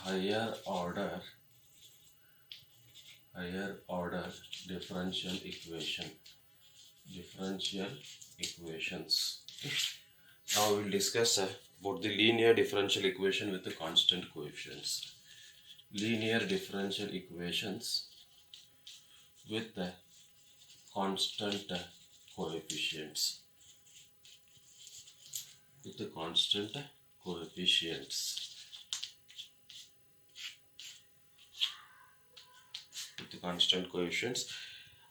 higher order differential equations. Now we will discuss about the linear differential equation with the constant coefficients. Linear differential equations with the constant coefficients. With the constant coefficients.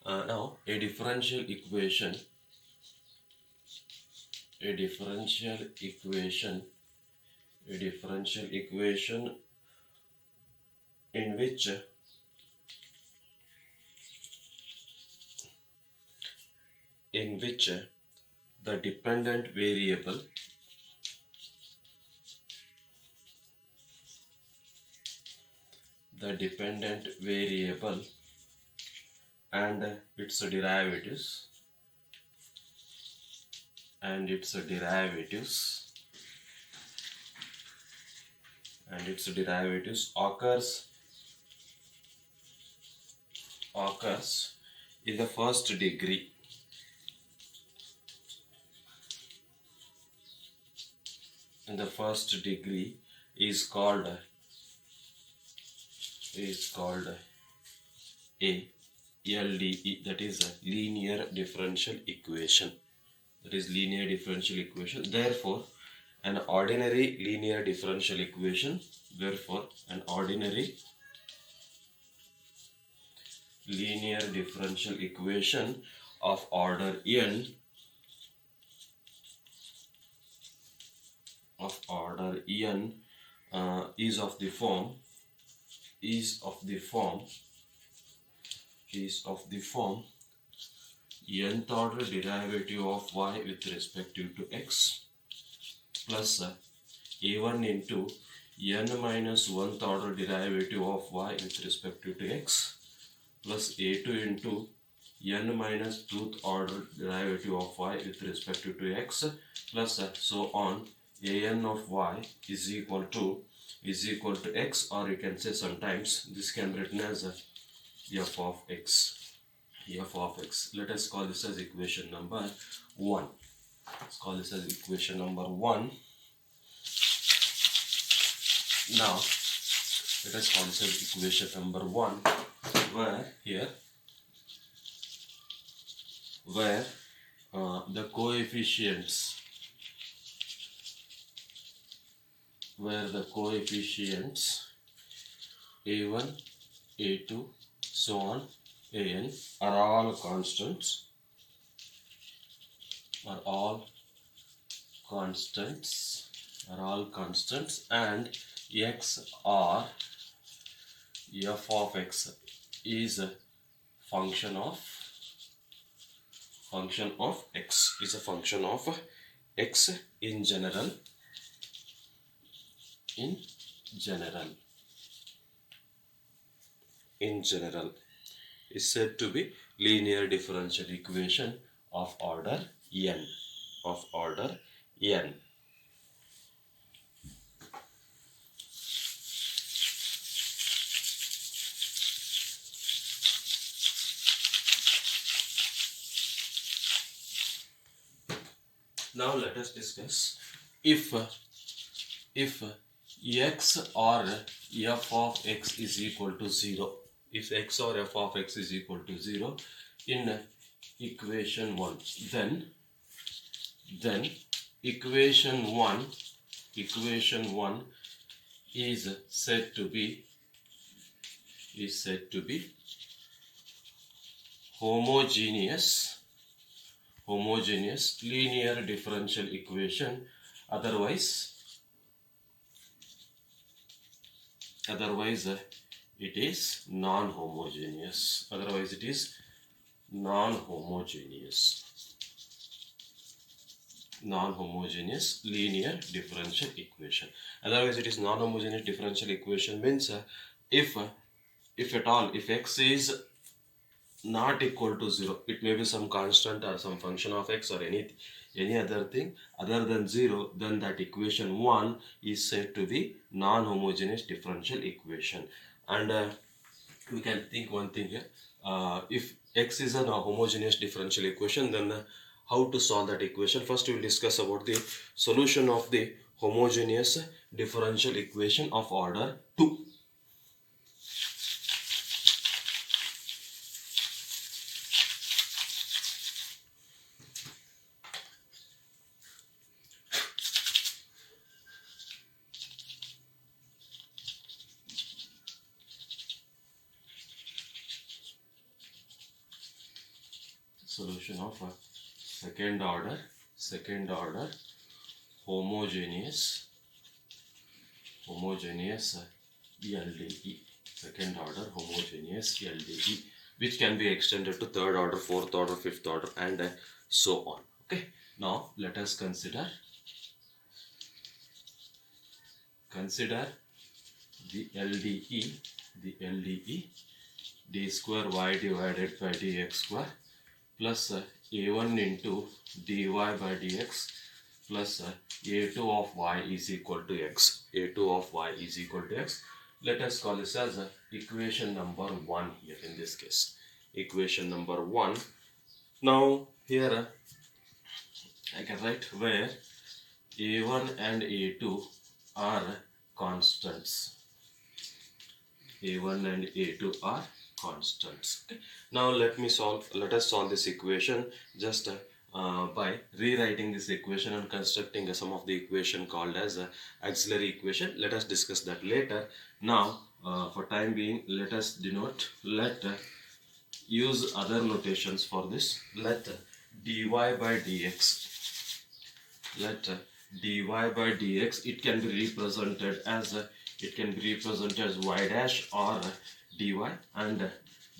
Now a differential equation in which the dependent variable and its derivatives occurs in the first degree. Is called a LDE, that is a linear differential equation. Therefore, an ordinary linear differential equation of order n is of the form nth order derivative of y with respect to x plus a1 into n minus 1th order derivative of y with respect to x plus a2 into n minus 2th order derivative of y with respect to x plus so on. An of y is equal to x, or you can say sometimes this can be written as f of x. Let us call this as equation number 1. Now let us call this as equation number 1, where the coefficients a1, a2, so on, an are all constants, and x or f of x is a function of x in general is said to be linear differential equation of order n. Now let us discuss if x or f of x is equal to 0. If x or f of x is equal to 0 in equation 1, then equation 1 is said to be homogeneous linear differential equation. Otherwise it is non-homogeneous. Non-homogeneous linear differential equation. Otherwise it is non-homogeneous differential equation means if at all, if x is not equal to 0. It may be some constant or some function of x or any other thing other than 0, then that equation 1 is said to be non-homogeneous differential equation. And we can think one thing here. If x is a homogeneous differential equation, then how to solve that equation? First we will discuss about the solution of the homogeneous differential equation of order 2. Solution of a second order homogeneous LDE, second order homogeneous LDE, which can be extended to third order, fourth order, fifth order, and so on. Okay, now let us consider the LDE d square y divided by dx square plus a1 into dy by dx plus a2 of y is equal to x. Let us call this as equation number 1 here in this case. Equation number 1. Now here I can write where a1 and a2 are constants. a1 and a2 are constants. Okay. Now let us solve this equation just by rewriting this equation and constructing some of the equation called as auxiliary equation. Let us discuss that later. Now for time being, let use other notations for this. Let dy by dx it can be represented as y dash or dy, and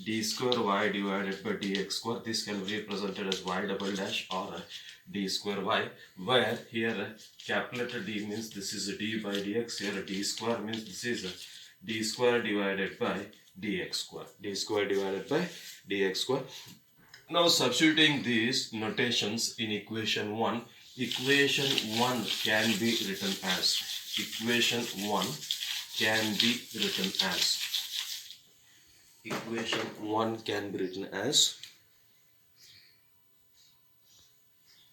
d square y divided by dx square, this can be represented as y double dash or d square y, where here capital letter D means this is d by dx, here d square means this is d square divided by dx square. Now substituting these notations in equation 1, equation 1 can be written as equation 1 can be written as equation 1 can be written as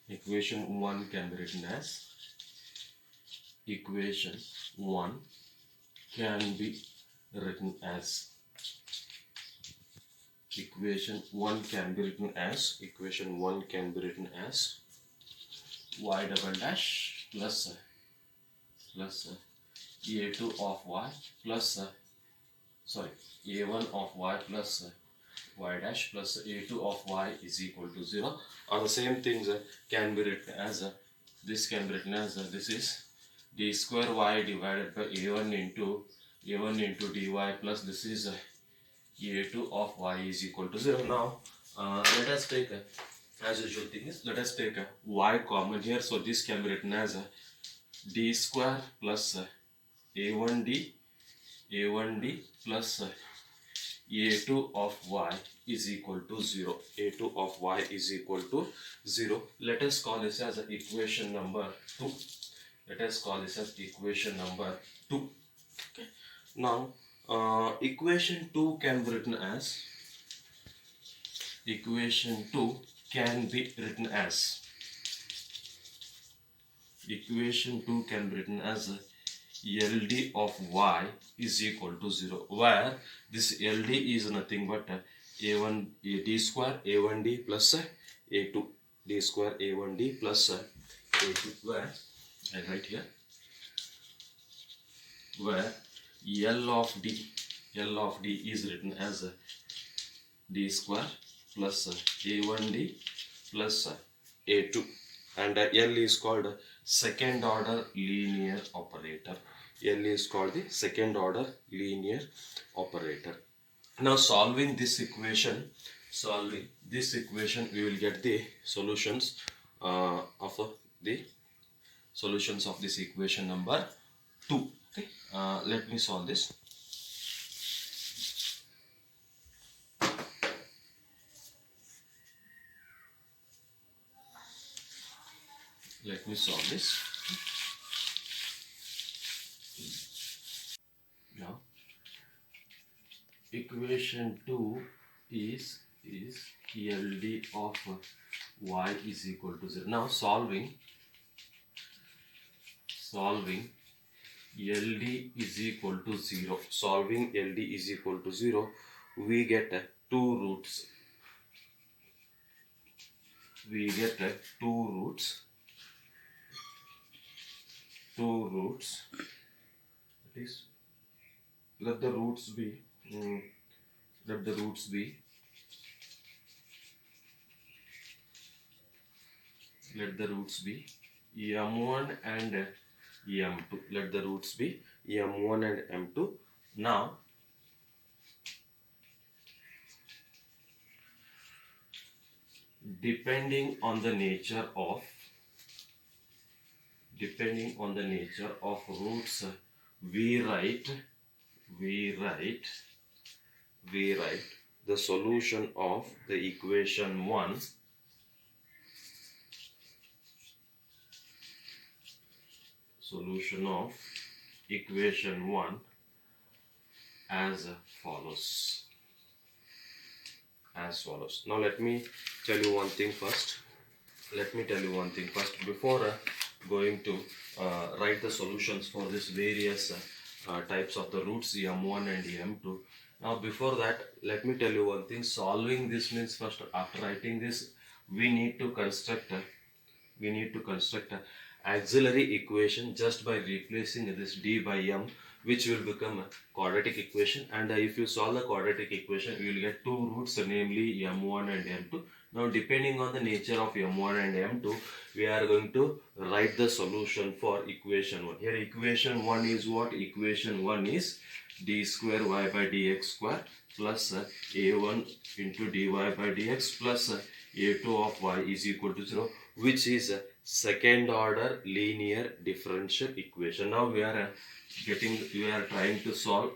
equation 1 can be written as equation 1 can be written as equation 1 can be written as y double dash plus a2 of y plus a1 of y plus y dash plus a2 of y is equal to 0. Or the same things can be written as this is d square y divided by a1 into dy plus this is a2 of y is equal to 0. Now let us take as usual thing is, let us take y common here, so this can be written as d square plus a1d plus a2 of y is equal to 0. Let us call this as equation number 2. Okay. Now equation 2 can be written as LD of y is equal to 0, where this LD is nothing but a1 d square a1d plus a2 d square a1d plus a2, where I write here where L of d is written as d square plus a1d plus a2, and L is called second order linear operator. Now solving this equation, we will get the solutions of this equation number 2. Okay, let me solve this. let me solve this. Now equation 2 is LD of y is equal to 0. Now solving LD is equal to 0. Solving LD is equal to 0, we get two roots. We get two roots. That is, let the roots be m1 and m2. Let the roots be m1 and m2. Now depending on the nature of roots, we write the solution of the equation 1 as follows. Now let me tell you one thing first. Before going to write the solutions for these various types of the roots m1 and m2. Now before that, let me tell you one thing. Solving this means, first after writing this, we need to construct a auxiliary equation just by replacing this d by m, which will become a quadratic equation. And if you solve the quadratic equation, you will get two roots, namely m1 and m2. Now depending on the nature of m1 and m2, we are going to write the solution for equation 1. Here equation 1 is what? Equation 1 is d square y by dx square plus a1 into dy by dx plus a2 of y is equal to 0, which is a second order linear differential equation. Now we are trying to solve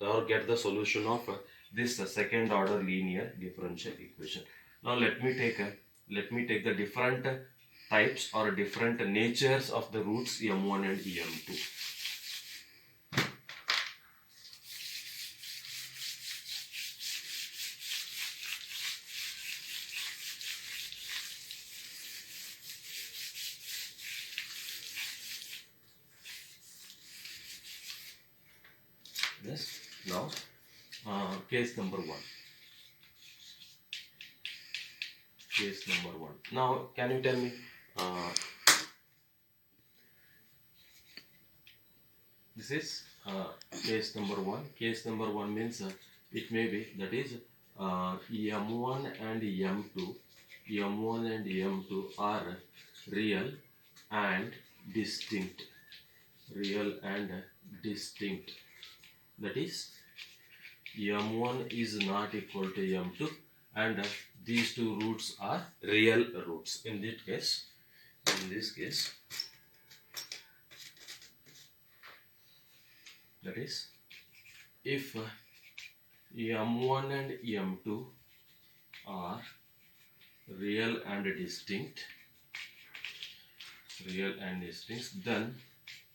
or get the solution of this second order linear differential equation. Now let me take the different types or different natures of the roots m1 and m2. Yes. Now, case number 1. Now, can you tell me? This is case number 1. Case number 1 means it may be, that is m1 and m2. M1 and m2 are real and distinct. That is, m1 is not equal to m2, and these two roots are real roots. In this case, that is, if m1 and m2 are real and distinct,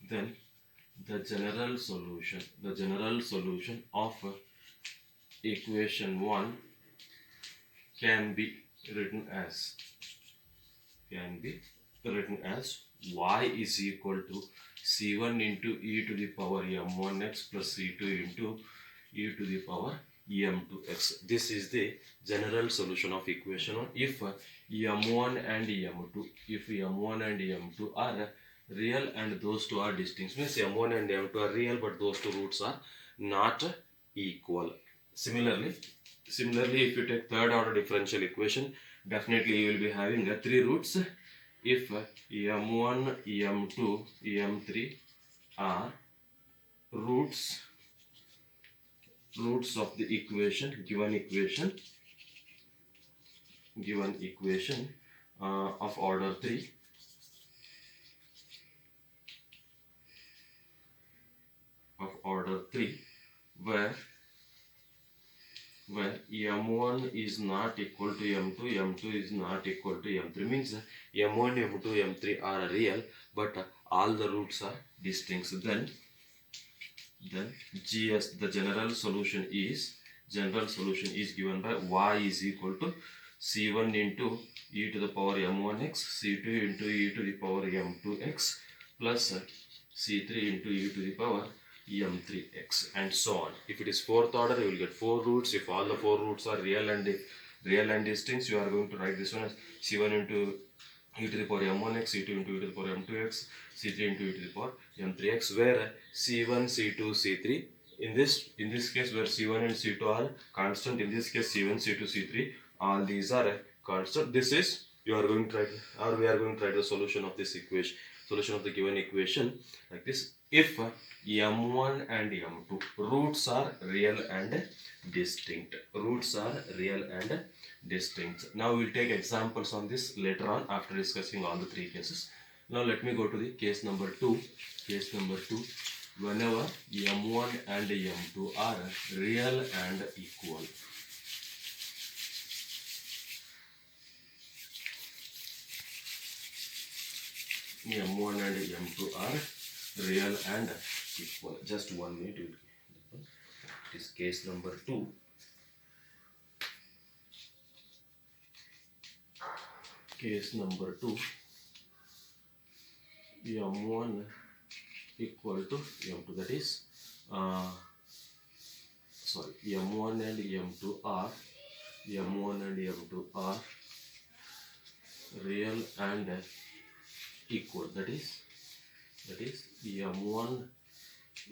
then the general solution of equation 1 can be written as y is equal to c1 into e to the power m1x plus c2 into e to the power m2x. This is the general solution of equation 1 if m1 and m2 are real and those two are distinct. Means m1 and m2 are real, but those two roots are not equal. Similarly, if you take third order differential equation, definitely you will be having three roots. If m1, m2, m3 are roots of the given equation of order 3, where m1 M1 is not equal to M2, M2 is not equal to M3. Means M1, M2, M3 are real, but all the roots are distinct. Then GS, the general solution is given by y is equal to C1 into e to the power m1x, C2 into e to the power m2x plus C3 into e to the power m3x and so on. If it is fourth order, you will get 4 roots. If all the 4 roots are real and distinct, you are going to write this one as C1 into e to the power m1x, C2 into e to the power m2x, C3 into e to the power m3x, where C1, C2, C3, in this case where C1 and C2 are constant, in this case C1, C2, C3, all these are constant. This is, you are going to write, or we are going to write the solution of this equation, solution of the given equation like this. If m1 and m2 roots are real and distinct, now we will take examples on this later on after discussing all the 3 cases. Now let me go to the case number 2. Whenever m1 and m2 are real and equal, m1 and m2 are real and equal. Just 1 minute. It is case number 2. Case number 2. M1 equal to m2, that is m1 and m2 are real and equal, that is m1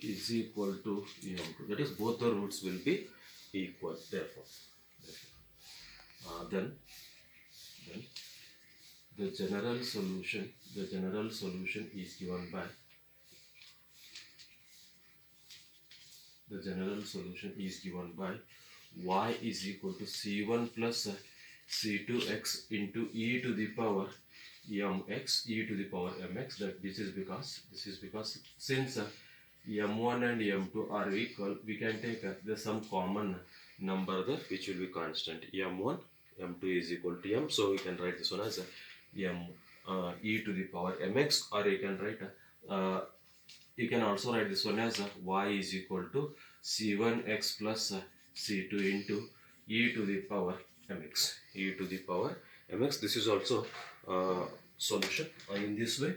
is equal to m2, that is both the roots will be equal. Therefore then the general solution is given by y is equal to C1 plus C2x into e to the power mx, mx. That this is because since m1 and m2 are equal, we can take some common number there which will be constant. M1, m2 is equal to m, so we can write this one as m e to the power mx, or you can write you can also write this one as y is equal to C1x plus C2 into e to the power mx. This is also solution in this way.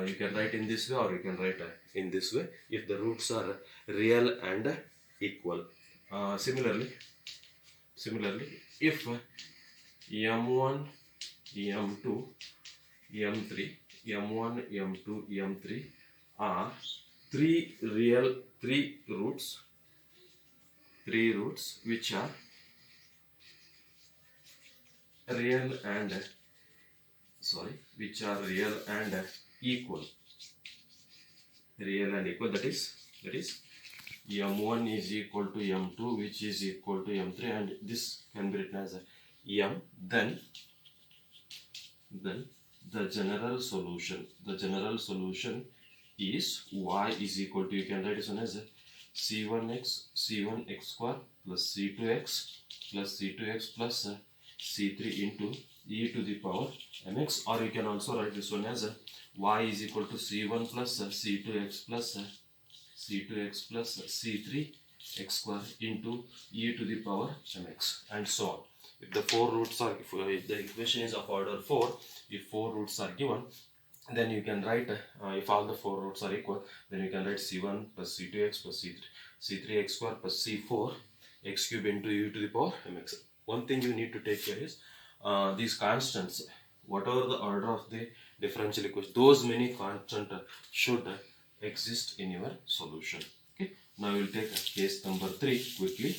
You can write in this way, or you can write in this way if the roots are real and equal. Similarly, if m1, m2, m3, are three roots which are real and equal. That is m1 is equal to m2, which is equal to m3, and this can be written as m. Then the general solution is y is equal to, you can write this one as c1x square plus c2x plus c3 into e to the power mx, or you can also write this one as y is equal to c1 plus c2x plus c3 x square into e to the power mx, and so on. If the 4 roots are, if the equation is of order 4, if 4 roots are given, then you can write, if all the 4 roots are equal, then you can write c1 plus c2x plus c3 x square plus c4 x cube into e to the power mx. One thing you need to take care is these constants, whatever the order of the differential equation, those many constants should exist in your solution. Okay. Now we will take case number 3 quickly.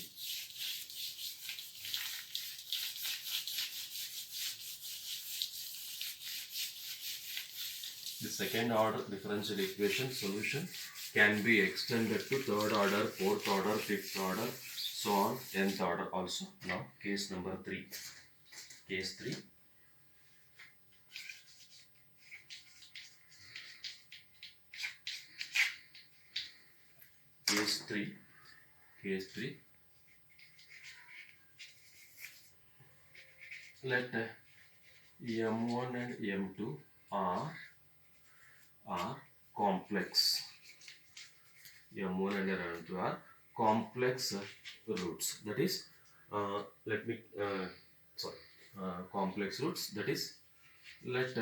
The second order differential equation solution can be extended to third order, fourth order, fifth order, so on, 10th order also. Now case number 3. Case 3. let m1 and m2 are complex. M1 and M2 are complex roots. That is, complex roots. That is, let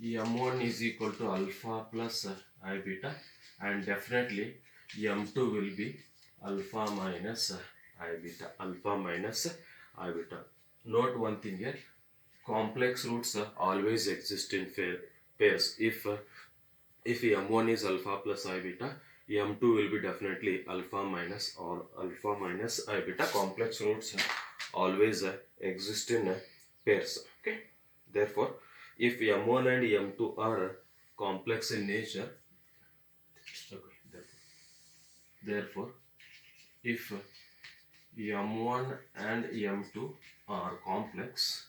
M1 is equal to alpha plus I beta, and definitely M2 will be alpha minus I beta. Alpha minus I beta. Note one thing here: complex roots always exist in pairs. If M1 is alpha plus I beta, M2 will be definitely alpha minus or alpha minus I beta. Complex roots always exist in pairs. Okay. Therefore, if M1 and M2 are complex in nature, okay, therefore, if M1 and M2 are complex,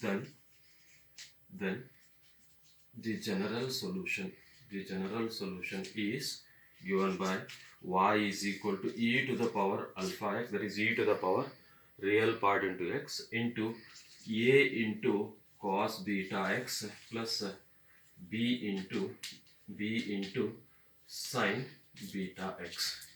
then the general solution is given by y is equal to e to the power alpha x, that is e to the power real part into x, into a into cos beta x plus b into sin beta x.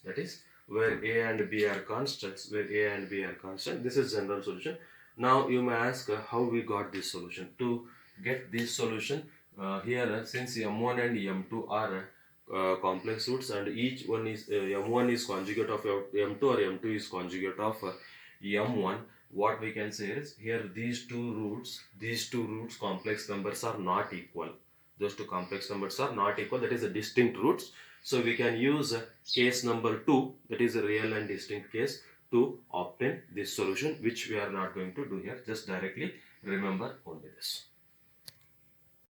That is where a and b are constants. This is general solution. Now you may ask how we got this solution. To get this solution, here since m1 and m2 are complex roots, and each one is m1 is conjugate of m2 or m2 is conjugate of m1, what we can say is, here these two roots complex numbers are not equal. Those two complex numbers are not equal, that is a distinct roots. So we can use case number 2, that is a real and distinct case, to obtain this solution, which we are not going to do here. Just directly remember only this.